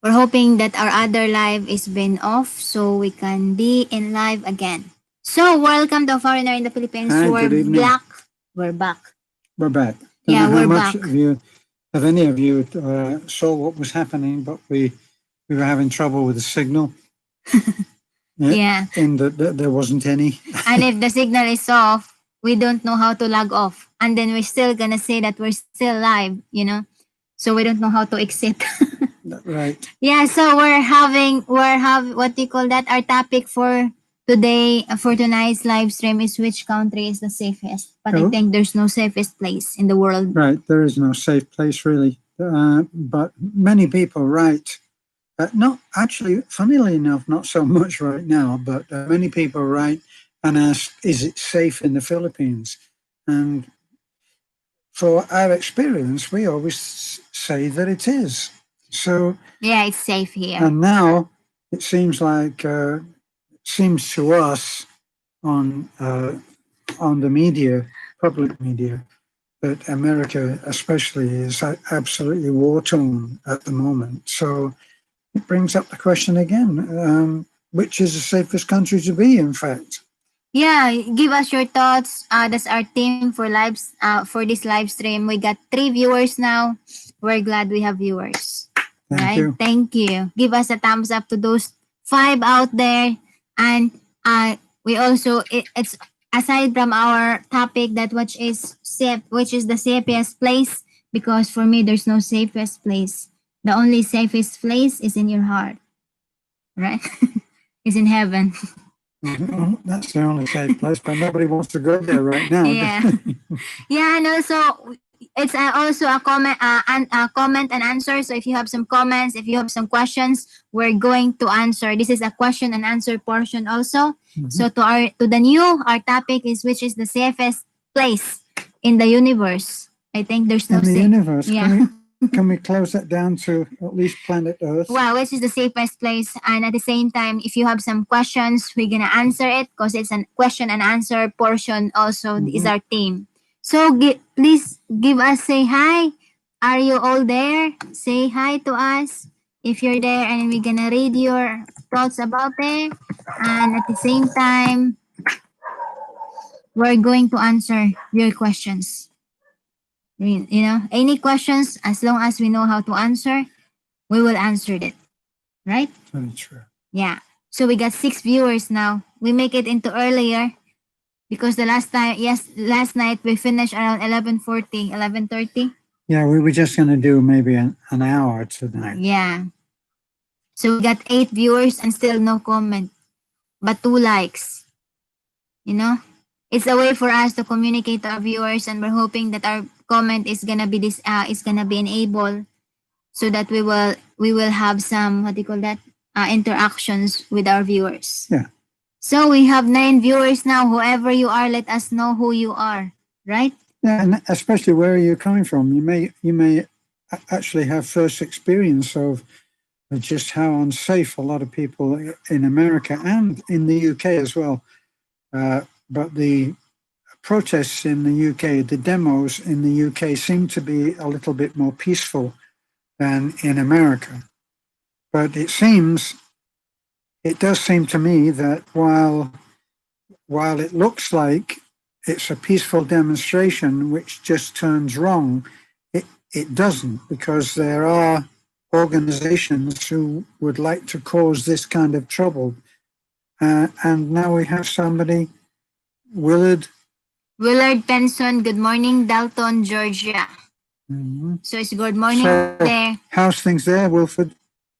We're hoping that our other live is been off so we can be in live again. So, welcome to Foreigner in the Philippines. Hi, We're good evening. back. We're back. We're back. Don't Yeah, know how we're much back. of any of you saw what was happening, but we were having trouble with the signal. Yeah. And there wasn't any. And if the signal is off, we don't know how to log off. And then we're still gonna say that we're still live. So we don't know how to exit. Right. Yeah, so we're have what do you call that? Our topic for today for tonight's live stream is which country is the safest. But I Oh, think there's no safest place in the world. right. There is no safe place really. But many people write. Not actually, funnily enough, not so much right now, but many people write and ask, "Is it safe in the Philippines?" And for our experience, we always say that it is. So, Yeah, it's safe here. and now it seems like seems to us on the media, public media, that America especially is absolutely war torn at the moment. So it brings up the question again: which is the safest country to be? In fact, Yeah, give us your thoughts. That's our team for this live stream. We got 3 viewers now. We're glad we have viewers. thank Right? you. Thank you. Give us a thumbs up to those 5 out there. And we also it's aside from our topic that which is the safest place, because for me there's no safest place. The only safest place is in your heart, right? Is in heaven. That's the only safe place, but nobody wants to go there right now. Yeah. Yeah, and also it's also a comment and answer. So if you have some comments, if you have some questions, we're going to answer. This is a question and answer portion also. So to the new, our topic is which is the safest place in the universe. I think there's no In the safe. universe, Yeah. can we close that down to at least planet Earth? Wow, which is the safest place? And at the same time, if you have some questions, we're gonna answer it because it's a question and answer portion. Also, is our theme. So please give us say hi. Are you all there? Say hi to us if you're there, and we're gonna read your thoughts about it. And at the same time, we're going to answer your questions. Any questions, as long as we know how to answer, we will answer it. Right? Very true. Yeah. So we got 6 viewers now. We make it into earlier because last night we finished around 11:40, 11:30. Yeah, we were just going to do maybe an hour tonight. Yeah. So we got 8 viewers and still no comment, but 2 likes. It's a way for us to communicate to our viewers, and we're hoping that our comment is gonna be enabled so that we will have some what do you call that interactions with our viewers. Yeah. So we have 9 viewers now. Whoever you are, let us know who you are, right? Yeah, and especially where are you coming from? You may actually have first experience of just how unsafe a lot of people in America and in the UK as well. But the protests in the UK, the demos in the UK seem to be a little bit more peaceful than in America. But it does seem to me that while it looks like it's a peaceful demonstration which just turns wrong, it doesn't, because there are organizations who would like to cause this kind of trouble. And now we have somebody, Willard Penson. Good morning, Dalton, Georgia. So it's good morning there. How's things there, Wilford?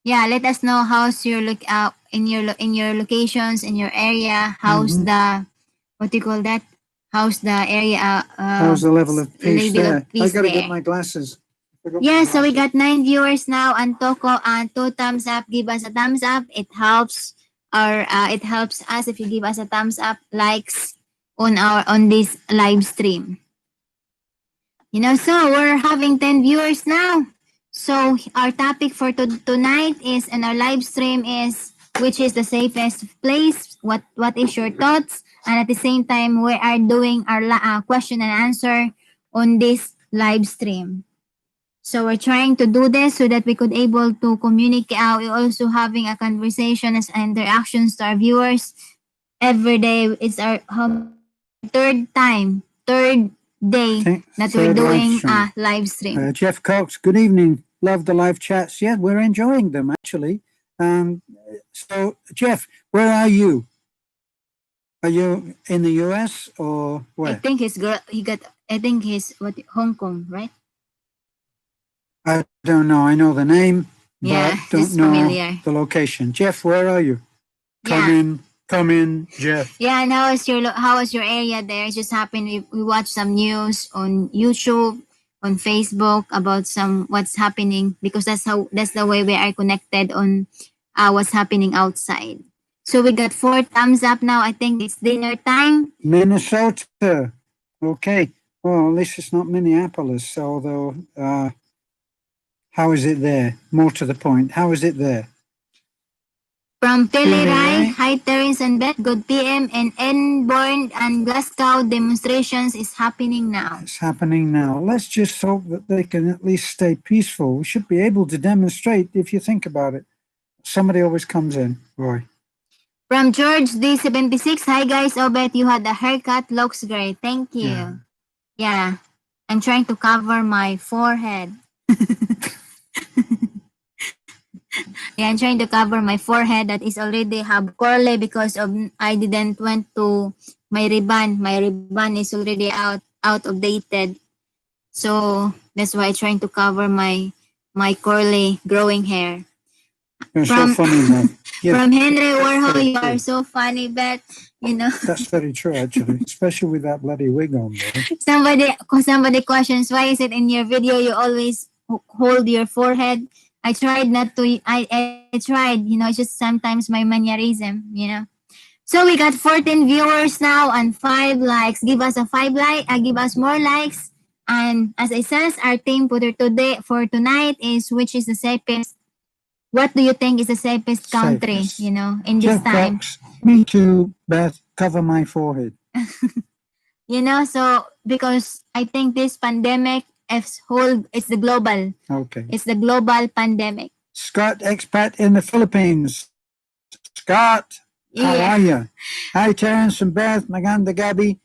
Yeah, let us know how's your look in your locations in your area. How's the what do you call that? How's the area? How's the level of peace there? I gotta get there. my glasses. Yeah, so we got 9 viewers now, and Toko and 2 thumbs up. Give us a thumbs up. It helps it helps us if you give us a thumbs up, likes on this live stream. So we're having 10 viewers now. So our topic for tonight is, and our live stream is, which is the safest place? What is your thoughts? And at the same time, we are doing our question and answer on this live stream. So we're trying to do this so that we could able to communicate. We're also having a conversation as interactions to our viewers every day. It's our how many days? It's our third I day think that we're third live doing stream. a live stream. Jeff Cox, good evening. Love the live chats. Yeah, we're enjoying them actually. So, Jeff, where are you? Are you in the US or I where? think his girl. He got. I think he's what Hong Kong, right? I don't know. I know the name, Yeah, but don't just know familiar. the location. Jeff, where are you? Yeah, Come in, Jeff. yeah. And how was your area there? It just happened. We watched some news on YouTube, on Facebook about some what's happening because that's the way we are connected on what's happening outside. So we got 4 thumbs up now. I think it's dinner time. Minnesota. Okay. Well, at least it's not Minneapolis, although, how is it there? More to the point, how is it there? From Really, Teleray, right? Hi Terence and Beth, good PM, and Enborn and Glasgow demonstrations is happening now. It's happening now. Let's just hope that they can at least stay peaceful. We should be able to demonstrate if you think about it. Somebody always comes in, Roy. From George D76, hi guys, Obet, you had a haircut, looks great. Thank you. Yeah. Yeah, I'm trying to cover my forehead. Yeah, I'm trying to cover my forehead that is already have curly because of I didn't went to my ribbon. My ribbon is already out of dated. So that's why I'm trying to cover my curly growing hair. You're so From funny, man. Yeah, from Henry Warhol, very you are true. so funny, but you know That's very true, actually, especially with that bloody wig on there. somebody questions why is it in your video you always hold your forehead. I tried not to. I tried. You know, it's just sometimes my mannerism. You know. So we got 14 viewers now and 5 likes. Give us a 5 like. Give us more likes. And as I says, our theme for tonight is which is the safest. What do you think is the safest country? Safest. You know, in this Jeff time. Cox, me too, Beth. Cover my forehead. You know, so because I think this pandemic is it's the global. Okay. It's the global pandemic. Scott, expat in the Philippines. Scott, how Yeah. are you? Hi, Terence and Beth, Maganda Gabby.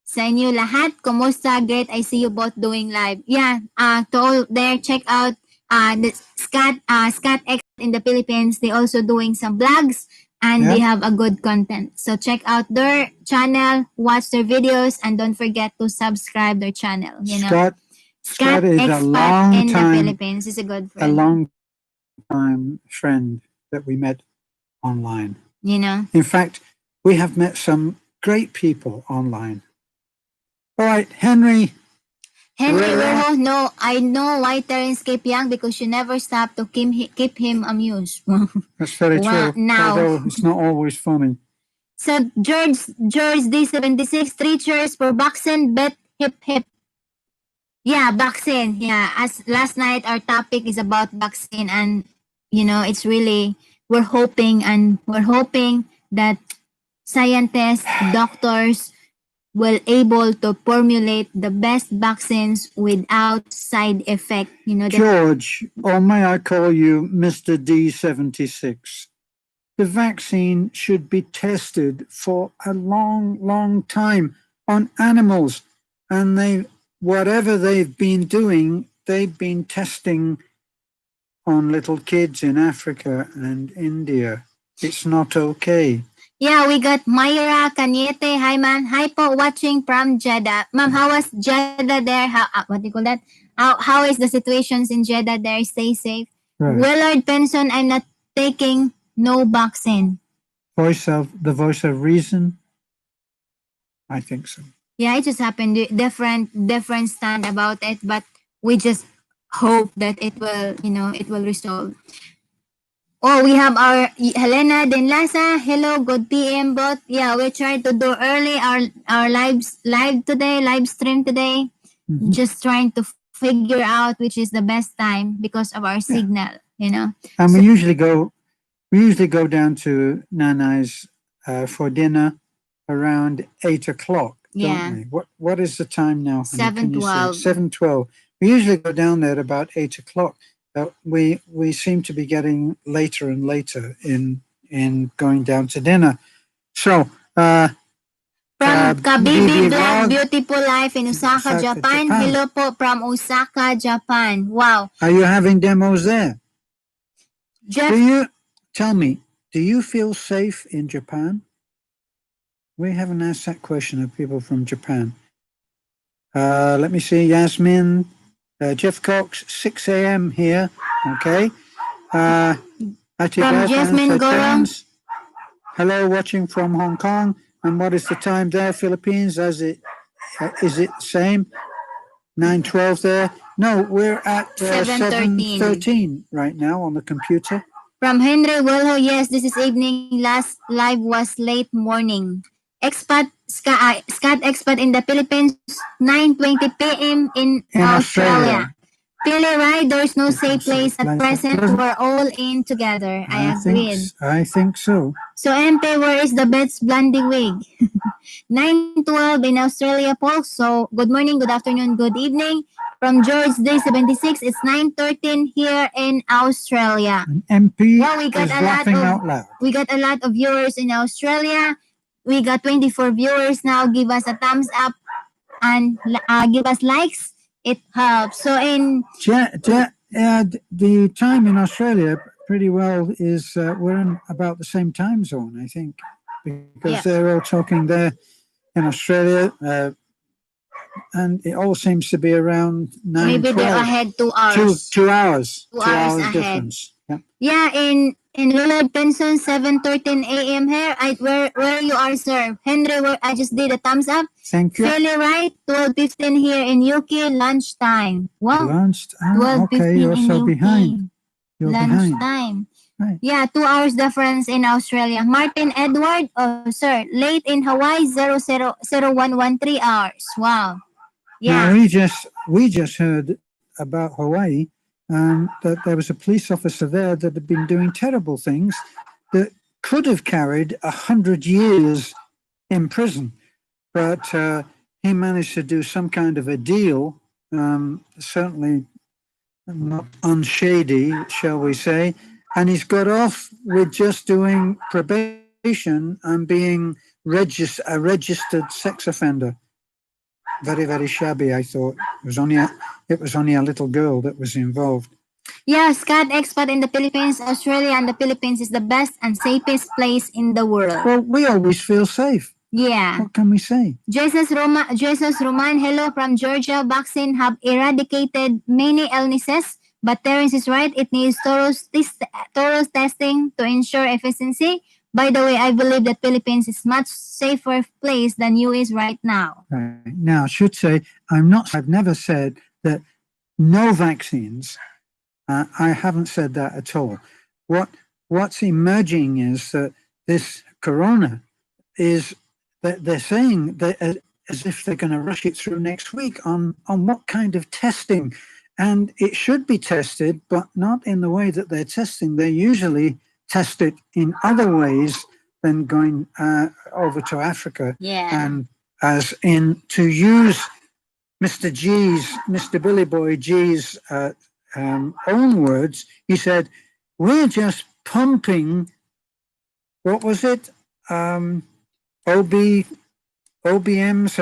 Sa inyo lahat, kumusta? Great, I see you both doing live. Yeah, to all there, check out the Scott X in the Philippines. They also doing some vlogs and they have a good content. So check out their channel, watch their videos, and don't forget to subscribe their channel. You know, Scott is a Expat long in the time, Philippines is a good a friend. long time friend that we met online. You know. In fact, we have met some great people online. All right, Henry. Henry Herrera. Rojo, no, I know why Terence keep young because you never stop to keep him amused. That's very Wow, true. now. Although it's not always funny. So George D76, 3 cheers for boxing, bet hip hip. Yeah, vaccine. Yeah, as last night our topic is about vaccine, and you know it's really we're hoping that scientists, doctors will able to formulate the best vaccines without side effect. You know, George, or may I call you Mr. D76? The vaccine should be tested for a long, long time on animals. And whatever they've been doing, they've been testing on little kids in Africa and India. It's not okay. yeah, we got Myra Cañete. Hi, man. Hi po, watching from Jeddah. Ma'am, how was Jeddah there? What do you call that? How is the situations in Jeddah there? Stay safe. Right. Willard Benson, I'm not taking no vaccine. The voice of reason? I think so. Yeah, it just happened. Different stand about it, but we just hope that it will resolve. Oh, we have our Helena Denlasa. Hello, good PM bot. Yeah, we tried to do early our live stream today. Mhm. Just trying to figure out which is the best time because of our signal, you know. And So- we usually go down to Nana's for dinner around 8 o'clock, Yeah. don't we? What is the time now? honey? Can you see? 7:12. 7:12. We usually go down there at about 8 o'clock. We seem to be getting later and later in going down to dinner. So, From Kabibi Bibi Vlog, Vlog, Beautiful Life in Osaka, Osaka, Japan. Japan. Hello po from Osaka, Japan. Wow. Are you having demos there? Jeff, Do you tell me? Do you feel safe in Japan? We haven't asked that question of people from Japan. Let me see. Yasmin, Jeff Cox, 6 a.m. here. Okay. from Jasmine Gorong. Hello, watching from Hong Kong. And what is the time there, Philippines? Is it same? 9:12 there. No, we're at 7:13. 7:13 right now on the computer. From Henry Wilho, yes, this is evening. Last live was late morning. Scott Expat in the Philippines, 9:20 p.m. in Australia. Pili right, there's no safe place at present. We're all in together. I agreed. I think so. So MP, where is the Bet's Blondie wig? 9:12 in Australia, folks. So good morning, good afternoon, good evening. From George Day 76, it's 9:13 here in Australia. An MP Wow, we got is a lot laughing of out loud. we got a lot of viewers in Australia. We got 24 viewers now. Give us a thumbs up and give us likes. It helps. So in The time in Australia pretty well is we're in about the same time zone, I think, because they're all talking there in Australia, and it all seems to be around 9. maybe 12. they're ahead 2 hours. 2 hours. 2 2 hours ahead. difference. Yeah. Yeah, in Lullard Penson, 7:13 a.m. here. Where you are, sir? Henry, where I just did a thumbs up. Thank you. Fairly right. 12:15 here in UK. Lunchtime. Wow. Launched. 12:15 Okay, you're in so UK. behind. You're behind. Lunchtime. Right. Yeah, 2 hours difference in Australia. Martin Edward, oh sir, late in Hawaii, 000113 hours. Wow. Now Yeah. we just heard about Hawaii, that there was a police officer there that had been doing terrible things that could have carried 100 years in prison, but he managed to do some kind of a deal, certainly not unshady, shall we say, and he's got off with just doing probation and being a registered sex offender. Very, very shabby, I thought. It was only a little girl that was involved. Yeah, Scott Expat in the Philippines, Australia, and the Philippines is the best and safest place in the world. Well, we always feel safe. Yeah. What can we say? Jesus Roman, hello from Georgia. Vaccine have eradicated many illnesses, but Terence is right. It needs thorough testing to ensure efficiency. By the way, I believe that Philippines is much safer place than US right now. Right. Now, I should say, I've never said that no vaccines. I haven't said that at all. What's emerging is that this corona is that they're saying that as if they're going to rush it through next week on what kind of testing, and it should be tested, but not in the way that they're testing. They usually test it in other ways than going over to Africa, and as in to use Mr. Billy Boy G's own words. He said, "We're just pumping." What was it? OBM's.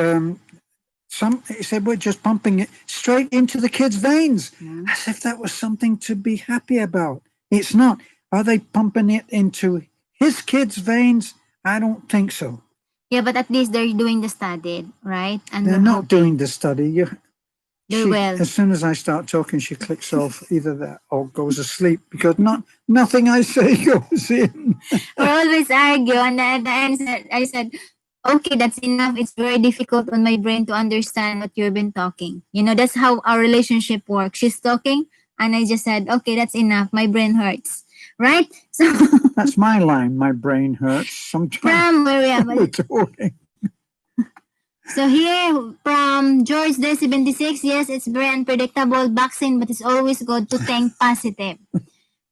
He said we're just pumping it straight into the kids' veins, as if that was something to be happy about. It's not. Are they pumping it into his kids' veins? I don't think so. Yeah, but at least they're doing the study, right? And they're not doing the study. They will. As soon as I start talking, she clicks off either that or goes asleep because nothing I say goes in. We always argue, and at the end, I said, "Okay, that's enough. It's very difficult on my brain to understand what you've been talking." That's how our relationship works. She's talking, and I just said, "Okay, that's enough. My brain hurts." Right? So that's my line. My brain hurts sometimes. From where we are. We're talking. So here from George Day 76, yes, it's very unpredictable vaccine, but it's always good to think positive.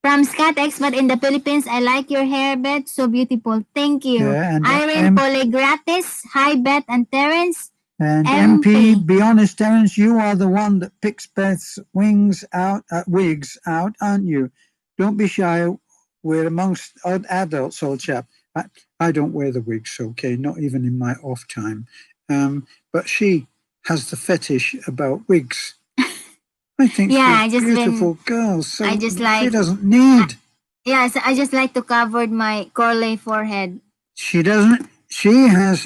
From Scott Expert in the Philippines, I like your hair, Beth. So beautiful. Thank you. Yeah, and Irene Polygratis. Hi, Beth and Terence. And MP, MP. be honest, Terence, you are the one that picks Beth's wigs out, aren't you? Don't be shy. We're amongst adults, old chap. I don't wear the wigs, okay, not even in my off time. But she has the fetish about wigs. I think Yeah, she's a beautiful girl, I so just she like, doesn't need. yes, I just like to cover my curly forehead. She doesn't. She has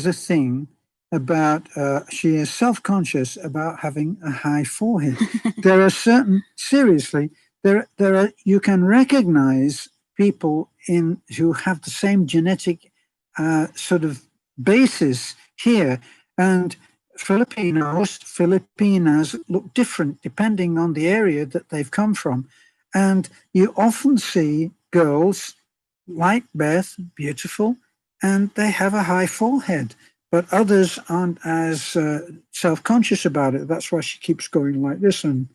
a thing about. She is self-conscious about having a high forehead. There are certain seriously. There are. You can recognize people in who have the same genetic sort of basis here, and Filipinas look different depending on the area that they've come from, and you often see girls like Beth, beautiful, and they have a high forehead. But others aren't as self-conscious about it. That's why she keeps going like this and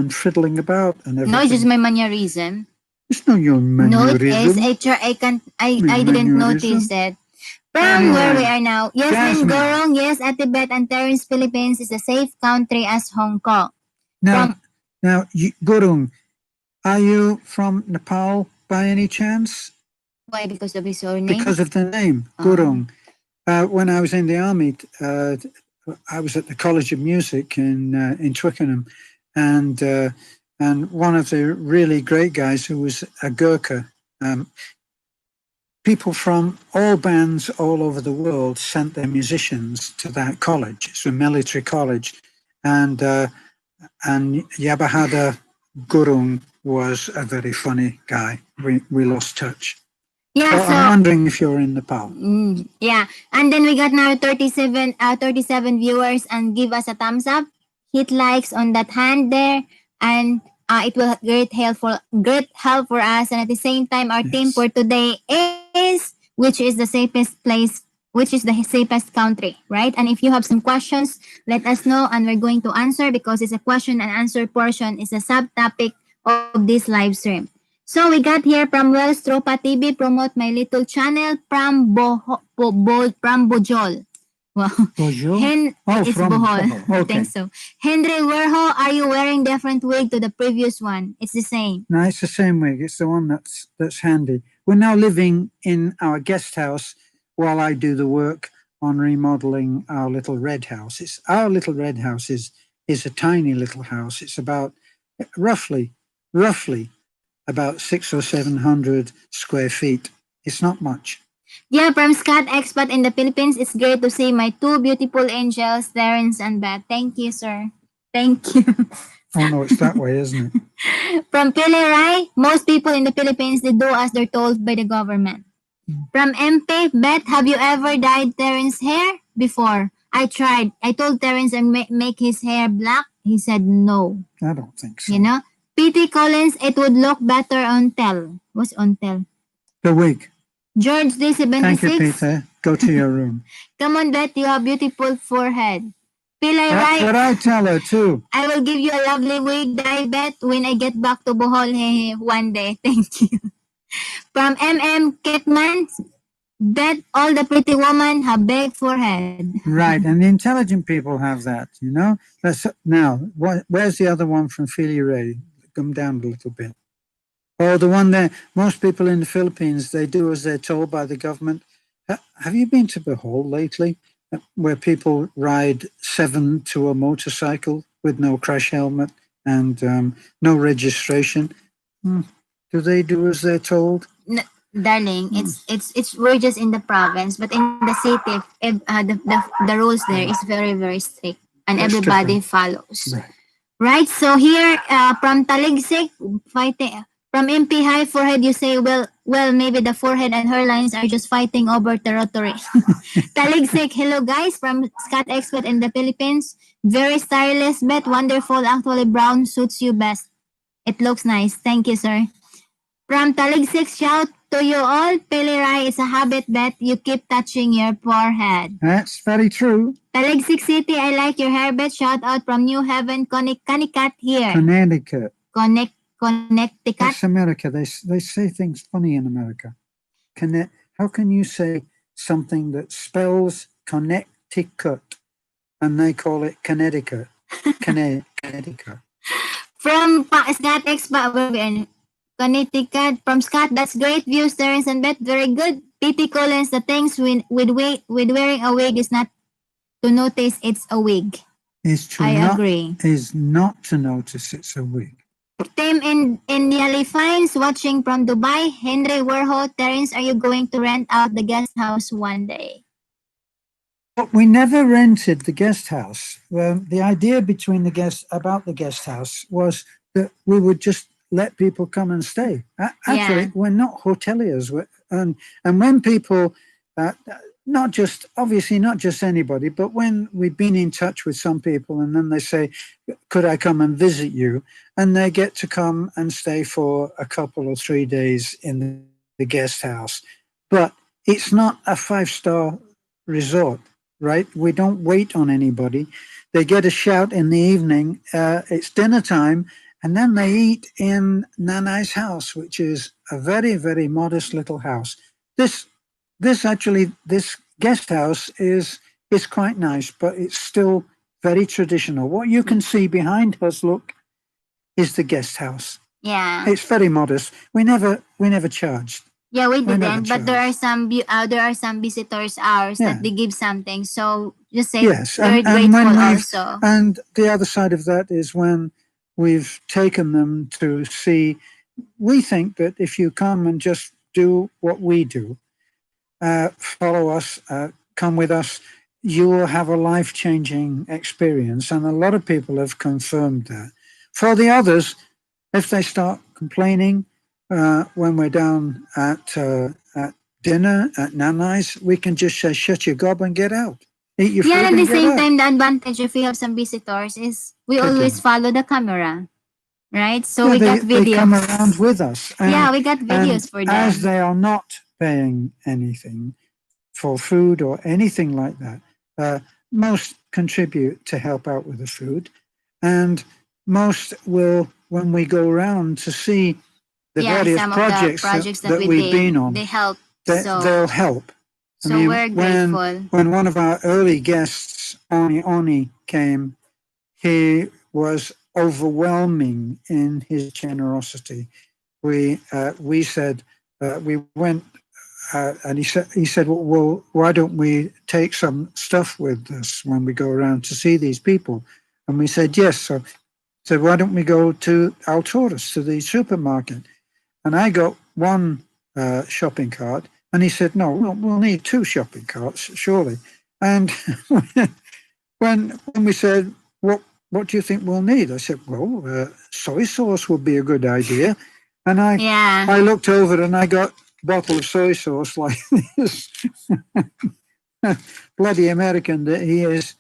fiddling about and No, it's just everything. my mannerism. It's not your No, it is. mannerism. I didn't notice Mannerism. it. From where we Anyway, are now. Yes, Lynn Jasmine. Gorong. Yes, Ate Beth and Terence, Philippines is a safe country as Hong Kong. Now, From, Gurung, are you from Nepal by any chance? why? Because of his surname? Because of the name, Oh. Gurung. When I was in the army, I was at the College of Music in Twickenham, and one of the really great guys who was a Gurkha. People from all bands all over the world sent their musicians to that college. It's a military college, and Yabahada Gurung was a very funny guy. We lost touch. Yeah, So I'm wondering if you're in Nepal. yeah. And then we got now 37 viewers and give us a thumbs up. Hit likes on that hand there, and it will great help for us. And at the same time, our theme Yes. for today is which is the safest place, which is the safest country, right? And if you have some questions, let us know, and we're going to answer because it's a question and answer portion. Is a subtopic of this live stream. So we got here from Wells Tropa TV, promote my little channel from from Bojol. Wow. Bonjour. It's From Bohol. Bohol. I Okay. think so. Henry Werho, are you wearing different wig to the previous one? It's the same. No, it's the same wig. It's the one that's handy. We're now living in our guest house while I do the work on remodeling our little red house. It's our little red house is a tiny little house. It's about roughly about 600 or 700 square feet. It's not much. Yeah, from Scott Expat in the Philippines, it's great to see my two beautiful angels, Terence and Beth. Thank you, sir. Thank you. Oh no, it's that way, isn't it? From Piliray, most people in the Philippines, they do as they're told by the government. From MP, Beth, have you ever dyed Terrence's hair? Before. I tried. I told Terrence and make his hair black. He said no. I don't think so. You know? P.T. Collins, it would look better on tel. What's on tel? The wig. George D76. Thank you, Peter. Go to your room. Come on, Beth, you have beautiful forehead. Pilay That's Rai, what I tell her too. I will give you a lovely wig dye, Beth, when I get back to Bohol one day. Thank you. From M.M. Kitman, Beth, all the pretty women have big forehead. Right, and the intelligent people have that, you know. Where's the other one from Philly Ray? Come down a little bit. Oh, the one there. Most people in the Philippines, they do as they're told by the government. Have you been to Bohol lately, where people ride 7 to a motorcycle with no crash helmet and no registration? Do they do as they're told? Darling, it's we're just in the province, but in the city, the rules there is very strict, and That's everybody different. follows. Right. Right. So here, from Taligsik, fighting from MP High Forehead, you say, well, maybe the forehead and hairlines are just fighting over territory. Taligsik, hello guys from Scott Expert in the Philippines. Very stylish, but wonderful. Actually, brown suits you best. It looks nice. Thank you, sir. From Taligsik, shout to you all. Piliray is a habit that you keep touching your forehead. That's very true. Taligsik City, I like your hair, bet. Shout out from New Haven, Connecticut here. Connecticut. Connecticut. That's America. They say things funny in America. How can you say something that spells Connecticut, and they call it Connecticut. Connecticut. From Scott Expa, where we are. Connecticut. From Scott, that's great views, Terrence and Beth. Very good. PP Collins, the things with wearing a wig is not to notice it's a wig. I agree. Is not to notice it's a wig. Tim in Yali Finds watching from Dubai. Henry Warhol, Terrence, are you going to rent out the guest house one day? But we never rented the guest house. The idea between about the guest house was that we would just let people come and stay. Actually, we're not hoteliers, and when people, not just anybody, but when we've been in touch with some people, and then they say, "Could I come and visit you?" and they get to come and stay for a couple or 3 days in the guest house, but it's not a 5-star resort. Right? We don't wait on anybody. They get a shout in the evening. It's dinner time, and then they eat in Nanai's house, which is a very, very modest little house. This guest house is quite nice, but it's still very traditional. What you can see behind us, look, is the guest house. Yeah, it's very modest. We never charged. Yeah, we didn't, but there are some visitors ours that they give something. So just say we're grateful also. And the other side of that is when we've taken them to see. We think that if you come and just do what we do, follow us, come with us, you will have a life-changing experience. And a lot of people have confirmed that. For the others, if they start complaining, when we're down at dinner at Nanai's, we can just say, "Shut your gob and get out. Eat your food at and the get same out." time, the advantage if we have some visitors is we always follow the camera, right? So we got videos. They come around with us. We got videos for them. As they are not paying anything for food or anything like that, most contribute to help out with the food, and most will, when we go around to see the various projects that we've been on, they help. They'll help. So we're grateful. When one of our early guests, Oni, came, he was overwhelming in his generosity. We said, we went, and he said, well, why don't we take some stuff with us when we go around to see these people? And we said, yes. So why don't we go to Alturas, to the supermarket? And I got one shopping cart, and he said, no, we'll need 2 shopping carts, surely. And when we said, what do you think we'll need? I said, well, soy sauce would be a good idea. And I looked over and I got a bottle of soy sauce like this. Bloody American that he is.